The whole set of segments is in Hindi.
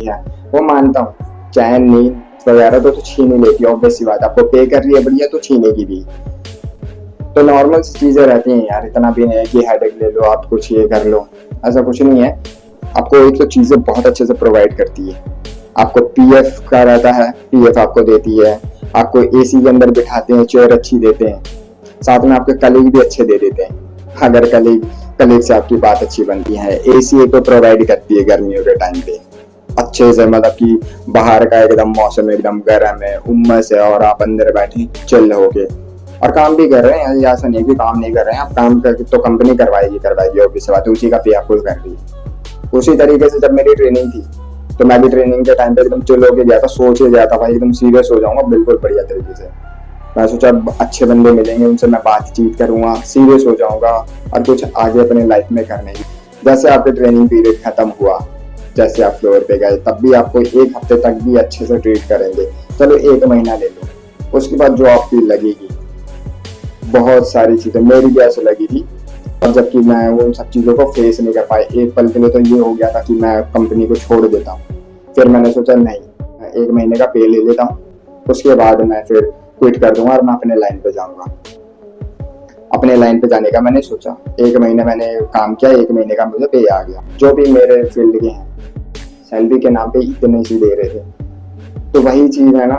लेती है, वो मानता हूँ। चैन नींद वगैरह तो छीन ही लेती है, ऑब्वियस सी बात। आपको पे कर रही है बढ़िया तो छीनेगी भी। तो नॉर्मल सी चीजें रहती हैं यार, इतना भी नहीं है कि हेडेक ले लो आप, कुछ ये कर लो, ऐसा कुछ नहीं है। आपको एक तो चीजें बहुत अच्छे से प्रोवाइड करती है। आपको पीएफ का रहता है, पीएफ आपको देती है। आपको एसी के अंदर बिठाते हैं, चेयर अच्छी देते हैं, साथ में आपके कलीग भी अच्छे दे देते हैं। अगर कलीग से आपकी बात अच्छी बनती है। एसी एक तो प्रोवाइड करती है गर्मियों के टाइम पे अच्छे से, मतलब कि बाहर का एकदम मौसम एकदम गर्म है, उम्मस है, और आप अंदर बैठे चिल होके और काम भी कर रहे हैं। ऐसा नहीं कि काम नहीं कर रहे हैं आप, काम कर तो कंपनी करवाएगी ऑब्वियस बात है, उसी का पे आपको कर रही है। उसी तरीके से जब मेरी ट्रेनिंग थी तो मैं भी ट्रेनिंग के टाइम पे एकदम चिल होके गया था, सोच के गया था भाई एकदम सीरियस हो जाऊंगा बिल्कुल बढ़िया तरीके से। मैं सोचा अच्छे बंदे मिलेंगे, उनसे मैं बातचीत करूंगा, सीरियस हो जाऊंगा और कुछ आगे अपने लाइफ में करने की। जैसे आपके ट्रेनिंग पीरियड खत्म हुआ, जैसे आप फ्लोर पे गए, तब भी आपको 1 हफ्ते तक भी अच्छे से ट्रीट करेंगे। चलो 1 महीना ले लो, उसके बाद जो आपकी लगेगी बहुत सारी चीजें मेरी भी ऐसे लगी थी, और जबकि मैं उन सब चीजों को फेस नहीं कर पाई। एक पल के लिए तो ये हो गया था कि मैं कंपनी को छोड़ देता हूँ। फिर मैंने सोचा नहीं, मैं 1 महीने का पे ले लेता हूँ, उसके बाद मैं फिर क्विट कर दूंगा और मैं अपने लाइन पे जाऊंगा। अपने लाइन पे जाने का मैंने सोचा। 1 महीने मैंने काम किया, 1 महीने का मुझे पे आ गया। जो भी मेरे फील्ड के हैं सैलरी के नाम पे इतने ही दे रहे थे। तो वही चीज है ना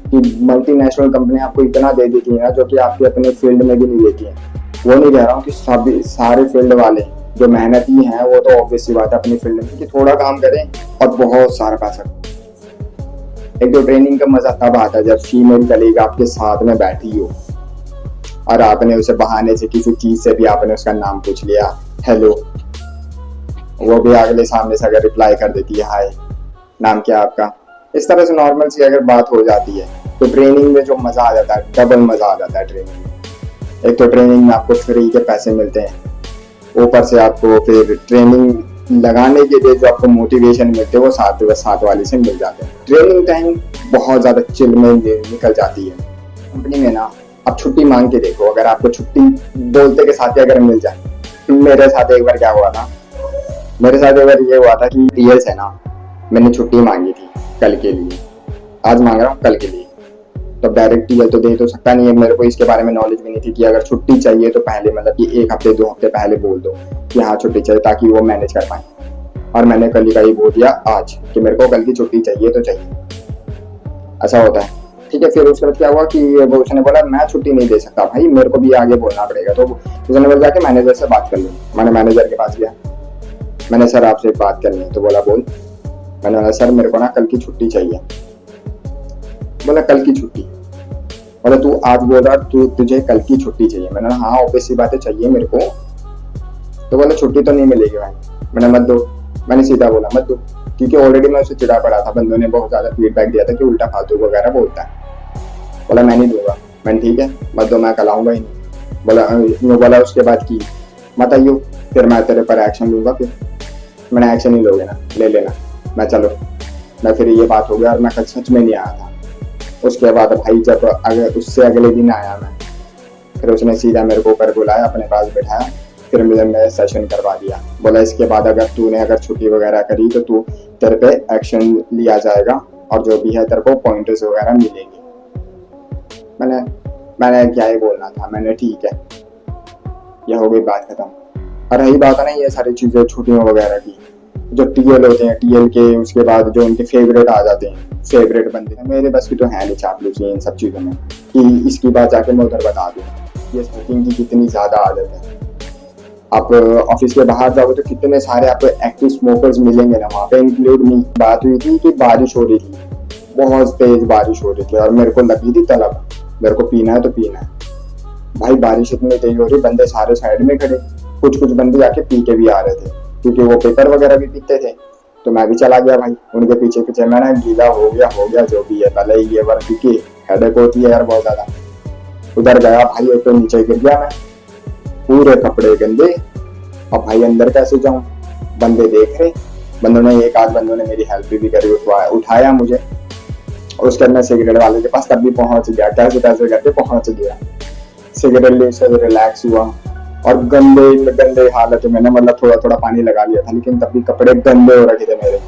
कि मल्टीनेशनल कंपनी आपको इतना दे देती है ना, जो कि आपके अपने फील्ड में भी नहीं देती है। वो नहीं कह रहा हूँ कि सभी सारे फील्ड वाले जो मेहनती हैं वो तो ऑब्वियस सी बात है अपनी फील्ड में कि थोड़ा काम करें और बहुत सारा पैसा। एक तो ट्रेनिंग का मजा तब आता है जब फीमेल कलीग आपके साथ में बैठी हो और आपने उसे बहाने से किसी चीज से भी आपने उसका नाम पूछ लिया, हेलो, वो भी अगले सामने से अगर रिप्लाई कर देती है हाय, नाम क्या आपका, इस तरह से नॉर्मल सी अगर बात हो जाती है तो ट्रेनिंग में जो मजा आ जाता है डबल मजा आ जाता है ट्रेनिंग में। एक तो ट्रेनिंग में आपको फ्री के पैसे मिलते हैं, ऊपर से आपको फिर ट्रेनिंग लगाने के लिए जो आपको मोटिवेशन मिलते हैं वो साथ वाली से मिल जाते हैं। ट्रेनिंग टाइम बहुत ज्यादा चिल में निकल जाती है। कंपनी में ना आप छुट्टी मांग के देखो, अगर आपको छुट्टी बोलते के साथ ही अगर मिल जाए। मेरे साथ एक बार क्या हुआ था, मेरे साथ एक बार ये हुआ था कि टीएल से ना मैंने छुट्टी मांगी थी कल के लिए, आज मांग रहा हूँ कल के लिए। तो डायरेक्ट टीएल तो दे तो सकता नहीं है, मेरे को इसके बारे में नॉलेज भी नहीं थी कि अगर छुट्टी चाहिए तो पहले मतलब कि 1 हफ्ते 2 हफ्ते पहले बोल दो कि हाँ छुट्टी चाहिए, ताकि वो मैनेज कर पाए। और मैंने कल का ही बोल दिया आज कि मेरे को कल की छुट्टी चाहिए तो चाहिए, ऐसा होता है। ठीक है, फिर उसके बाद क्या हुआ कि वो उसने बोला मैं छुट्टी नहीं दे सकता भाई, मेरे को भी आगे बोलना पड़ेगा। तो उसने बोला जाके मैनेजर से बात कर ली। मैंने मैनेजर के पास गया, मैंने सर आपसे बात करनी है। तो बोला बोल। मैंने बोला सर मेरे को ना कल की छुट्टी चाहिए। बोला कल की छुट्टी? बोला तू आज बोल रहा तुझे कल की छुट्टी चाहिए। मैंने हाँ ऑब्वियस सी बात है चाहिए मेरे को। तो बोला छुट्टी तो नहीं मिलेगी भाई। मैंने मत दो, मैंने सीधा बोला मत दो, क्योंकि ऑलरेडी मैं उसे चिढ़ा पड़ा था, बंदों ने बहुत ज्यादा फीडबैक दिया था कि उल्टा फालतू वगैरह बोलता है। बोला मैं नहीं दूंगा। मैंने ठीक है मत दो, मैं कल आऊंगा ही नहीं। बोला उसके बाद की मत आइयो, फिर मैं तेरे पर एक्शन लूंगा। फिर मैंने एक्शन ही लोगे ना, ले लेना। मैं चलो मैं फिर ये बात हो गया और मैं कल सच में नहीं आया था। उसके बाद भाई जब उससे अगले दिन आया मैं, फिर उसने सीधा मेरे को ऊपर बुलाया, अपने पास बैठाया, फिर मुझे सेशन करवा दिया। बोला इसके बाद अगर छुट्टी वगैरह करी तो तू तेरे पे एक्शन लिया जाएगा और जो भी है तेरे को पॉइंटर्स वगैरह मिलेंगे। मैंने क्या ही बोलना था, मैंने ठीक है, यह हो गई बात खत्म। और रही बात है ना ये सारी चीजें छुट्टियों वगैरह की, जो टीएल होते हैं, टीएल के उसके बाद जो उनके फेवरेट आ जाते हैं, फेवरेट बंदे हैं, मेरे बस की तो है नहीं चापलूसी इन सब चीजों में कि इसकी बात जाके मैं उधर बता दूं। ये स्मोकिंग की कितनी ज्यादा आदत है। आप ऑफिस के बाहर जाओगे तो कितने सारे आपको एक्टिव स्मोकर्स मिलेंगे ना, वहाँ पे इंक्लूड मी। बात हुई थी कि बारिश हो रही थी, बहुत तेज बारिश हो रही थी और मेरे को लगी थी तलब, मेरे को पीना है तो पीना है। भाई बारिश इतनी तेज हो रही, बंदे सारे साइड में खड़े, कुछ बंदे जाके पी के भी आ रहे थे क्योंकि वो पेपर वगैरह भी पीते थे। तो मैं भी चला गया भाई उनके पीछे। मैं ना गीला हो गया जो भी है, पहले ये बार क्योंकि हेडेक होती है यार बहुत ज्यादा। उधर गया भाई, एक तो नीचे गिर गया मैं, पूरे कपड़े गंदे। अब भाई अंदर कैसे जाऊं, बंदे देख रहे। एक आध बंदों ने मेरी हेल्प भी करी, उठाया मुझे और उसके बाद मैं सिगरेट वाले के पास तब भी पहुंच गया, कैसे करके पहुंच गया। सिगरेट ले से रिलैक्स हुआ और गंदे हालत में, मैंने मतलब थोड़ा पानी लगा लिया था, लेकिन तब भी कपड़े गंदे हो रखे थे मेरे।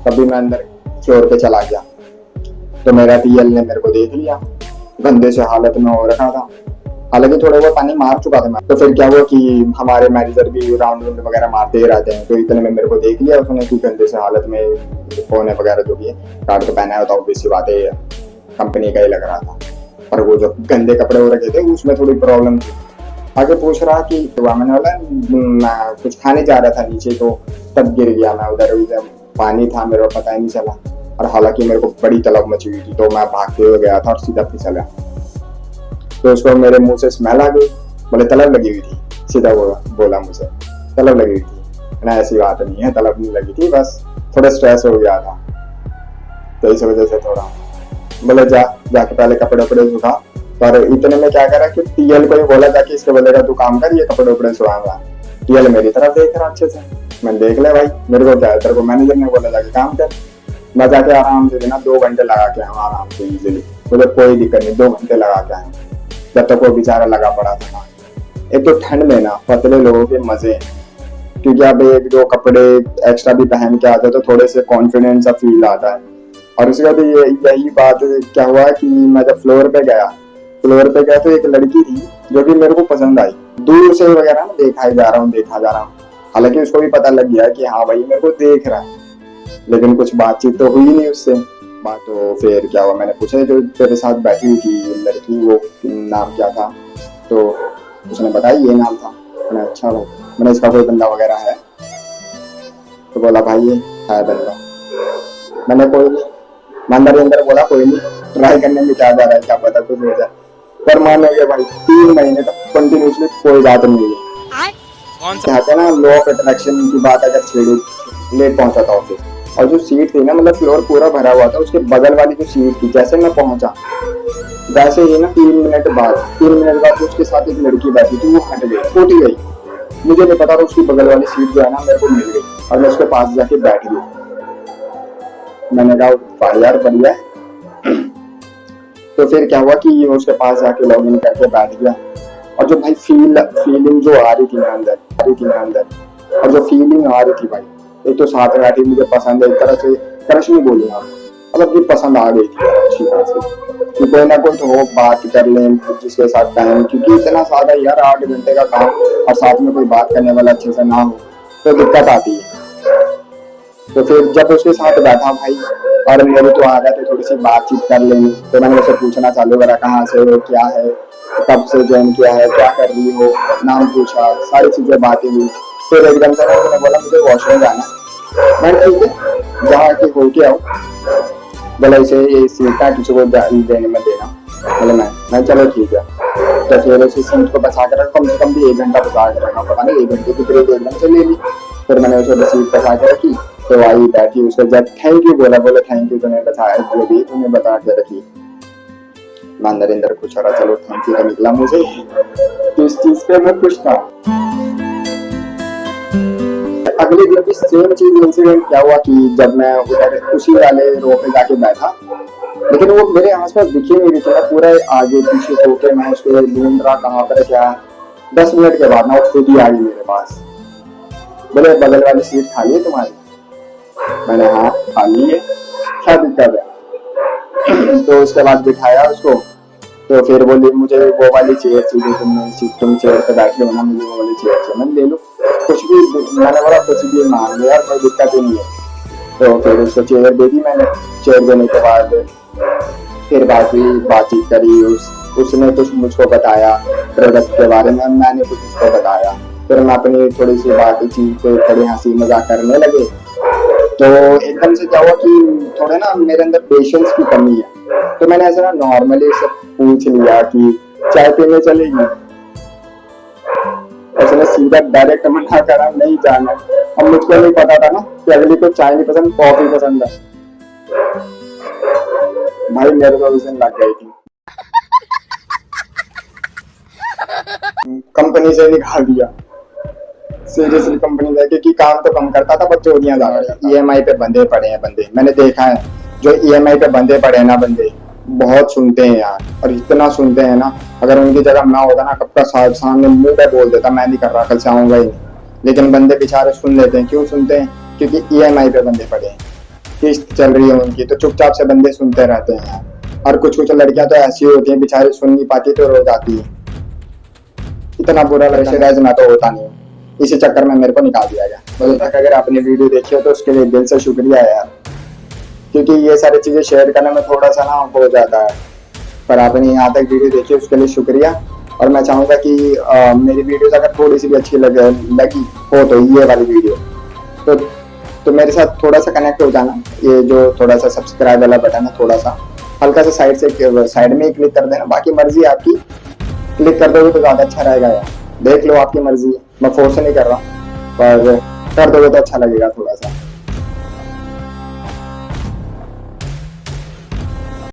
तब भी मैं अंदर फ्लोर पे चला गया। तो मेरा टीएल ने मेरे को देख लिया, गंदे से हालत में हो रखा था, हालांकि थोड़ा बहुत पानी मार चुका था मैं। तो फिर क्या हुआ कि हमारे मैनेजर भी राउंड वगैरह मारते ही रहते हैं, तो इतने में मेरे को देख लिया उसने कि गंदे से हालत में फोन वगैरह जो भी है कार्ड तो पहना होता, ऑब्वियस सी बात है कंपनी का ही लग रहा था। और वो जो गंदे कपड़े हो रखे थे उसमें थोड़ी प्रॉब्लम थी। आगे पूछ रहा कि मैंने बोला मैं कुछ खाने जा रहा था नीचे, तो तब गिर गया मैं उधर पानी था, मेरे को पता ही नहीं चला। और हालांकि मेरे को बड़ी तलब मची हुई थी, तो मैं भागते हुए गया था और सीधा फिसला। तो उसको मेरे मुंह से स्मेल आ गई, बोले तलब लगी हुई थी, सीधा बोला मुझे तलब लगी हुई थी। ना ऐसी बात नहीं है, तलब नहीं लगी थी, बस थोड़ा स्ट्रेस हो गया था, तो इस वजह से थोड़ा। बोले जाके पहले कपड़े वपड़े सुखा। पर इतने में क्या करा कि टीएल को ही बोला जाके इसके बोलेगा तू काम कर, ये कपड़े वपड़े सुखाऊंगा। टीएल मेरी तरफ देख रहा अच्छे से, मैंने देख लिया भाई मेरे को क्या है, तेरे को मैनेजर ने बोला जाके काम कर। मैं जाके आराम से ना 2 घंटे लगा के आऊँ आराम से इजीली, मुझे कोई दिक्कत नहीं, 2 घंटे लगा के आए, जब तक वो बेचारा लगा पड़ा था। एक तो ठंड में ना पतले लोगों के मजे हैं, क्योंकि अब 1-2 कपड़े एक्स्ट्रा भी पहन के आते तो थोड़े से कॉन्फिडेंस सा फील आता है। और उसके बाद यही बात क्या हुआ कि मैं जब फ्लोर पे गया तो एक लड़की थी जो कि मेरे को पसंद आई, दूर से वगैरह ना देखा जा रहा हूँ। हालांकि उसको भी पता लग गया कि हाँ भाई मेरे को देख रहा है, लेकिन कुछ बातचीत तो हुई नहीं उससे। बात तो फिर क्या हुआ, मैंने पूछा जो तेरे साथ बैठी हुई थी लड़की वो नाम क्या था, तो उसने बताया ये नाम था। मैंने अच्छा भाई, मैंने इसका कोई बंदा वगैरह है, तो बोला भाई ये है बंदा। मैंने कोई नहीं, अंदर बोला कोई नहीं, ट्राई करने में क्या जा रहा है, क्या पता कुछ हो जाए। पर मान लो भाई 3 महीने तक कंटिन्यूसली कोई बात नहीं हुई। कहते हैं ना लॉ ऑफ अट्रैक्शन की बात, अगर छेड़ी लेट पहुंचा था ऑफिस, और जो सीट थी ना मतलब फ्लोर पूरा भरा हुआ था, उसके बगल वाली जो सीट थी जैसे मैं पहुंचा वैसे ही ना 3 मिनट बाद उसके साथ एक लड़की बैठी थी, वो हट गई। मुझे नहीं पता था, उसकी बगल वाली सीट जो है ना मेरे को मिल गई और मैं उसके पास जाके बैठ गई। मैंने कहा यार बढ़िया है। तो फिर क्या हुआ कि उसके पास जाके लॉग इन करके बैठ गया, और जो भाई फीलिंग जो आ रही थी ना अंदर, और जो फीलिंग आ रही थी भाई, एक तो साथ बैठी मुझे पसंद है, एक तरह से क्रश नहीं बोलूंगा, मतलब कि पसंद आ गई थी अच्छी तरह से कि कोई ना कोई तो हो बात कर लें जिसके साथ टाइम, क्योंकि इतना सादा यार 8 घंटे का काम और साथ में कोई बात करने वाला अच्छे से ना हो तो दिक्कत आती है। तो फिर जब उसके साथ बैठा भाई और मेरी तो आ गए थे थोड़ी सी बातचीत कर लेंगे, तो मैंने उसे पूछना चालू करा कहाँ से हो, क्या है, कब से ज्वाइन किया है, क्या कर रही हो, नाम पूछा, सारी चीजें बातें हुई। फिर एकदम से मैंने बोला मुझे वॉशरूम जाना है। मैंने ठीक है जहाँ के हो के आओ, बोला इसे ये सीट का किसी को देने में देना, बोले मैं चलो ठीक है। तो फिर उसी सीट को बचा कर कम से कम भी 1 घंटा बचा कर रखा, पता नहीं 1 घंटे की ब्रेक एकदम से ले ली। फिर मैंने उसे सीट बचा के रखी, तो आई बैठी, उसको जब थैंक यू बोला, बोले थैंक यू तूने बताया जो भी तूने बता के रखी। मैं अंदर खुश हो रहा, चलो थैंक यू तो निकला मुझे, तो इस चीज पे मैं खुश था। अगले दिन भी सेम चीज इंसिडेंट क्या हुआ कि जब मैं उधर उसी वाले रो पे जाके बैठा, लेकिन वो मेरे आसपास दिखी नहीं रही थी, पूरा आगे पीछे होके मैं उसको ढूंढ रहा कहाँ पर क्या। 10 मिनट के बाद ना वो खुद ही आ गई मेरे पास, बोले बगल वाली सीट खाली है तुम्हारी? मैंने हाँ खाली है, क्या दिक्कत है? तो उसके बाद बिठाया उसको, तो फिर बोली मुझे वो वाली चेयर चाहिए, तुम चेयर पे बैठे हो ना, मुझे वो वाली चेयर चाहिए। मैंने ले लो कुछ भी, मैंने बोला कुछ भी मान लो यार, कोई दिक्कत ही नहीं है। तो फिर उसको चेयर दे दी मैंने। चेयर देने के बाद फिर बातचीत करी, उसने कुछ मुझको बताया प्रोडक्ट के बारे में, मैंने कुछ उसको बताया। फिर हम अपनी थोड़ी सी बातचीत पे थोड़ी हंसी मजाक करने लगे। तो एकदम से क्या हुआ कि थोड़े ना मेरे अंदर पेशेंस की कमी है, तो मैंने ऐसा ना नॉर्मली से पूछ लिया कि चाय पीने चलेगी? उसने सीधा डायरेक्ट मना करा, नहीं जाना। अब मुझको नहीं पता था ना कि अगली को चाय नहीं पसंद, कॉफी पसंद है। भाई मेरे को उस दिन लग गई थी, कंपनी से निकाल दिया सीरियसली। कंपनी जाके कि काम तो कम करता था, बच्चे चोरियां ज्यादा करता। ईएमआई पे बंधे पड़े हैं बंदे, मैंने देखा है जो ईएमआई पे बंधे पड़े हैं ना बंदे, बहुत सुनते हैं यार, और इतना सुनते हैं ना, अगर उनकी जगह मैं होता ना कब का सामने मुंह पे बोल देता मैं नहीं कर रहा, कल से आऊंगा ही नहीं। लेकिन बंदे बेचारे सुन लेते हैं। क्यों सुनते हैं? क्योंकि ईएमआई पे बंधे पड़े हैं। किस्त चल रही है उनकी, तो चुपचाप से बंदे सुनते रहते हैं यार। और कुछ कुछ लड़कियां तो ऐसी होती हैं बेचारी, सुन नहीं पाती तो रो जाती है। इतना बुरा प्रेशराइज ना तो होता नहीं, इसी चक्कर में मेरे को निकाल दिया गया। मुझे तक अगर आपने वीडियो देखी हो तो उसके लिए दिल से शुक्रिया यार, क्योंकि ये सारी चीजें शेयर करने में थोड़ा सा ना हो जाता है, पर आपने यहाँ तक वीडियो देखी उसके लिए शुक्रिया। और मैं चाहूंगा कि मेरी वीडियोस अगर थोड़ी सी भी अच्छी लगी हो तो ये वाली वीडियो तो मेरे साथ थोड़ा सा कनेक्ट हो जाना। ये जो थोड़ा सा सब्सक्राइब वाला बटन है, थोड़ा सा हल्का सा साइड में ही क्लिक कर देना, बाकी मर्जी आपकी, क्लिक कर दोगे तो ज़्यादा अच्छा रहेगा यार। देख लो, आपकी मर्जी है, मैं फोर्स नहीं कर रहा हूँ, पर कर दोगे तो अच्छा लगेगा थोड़ा सा।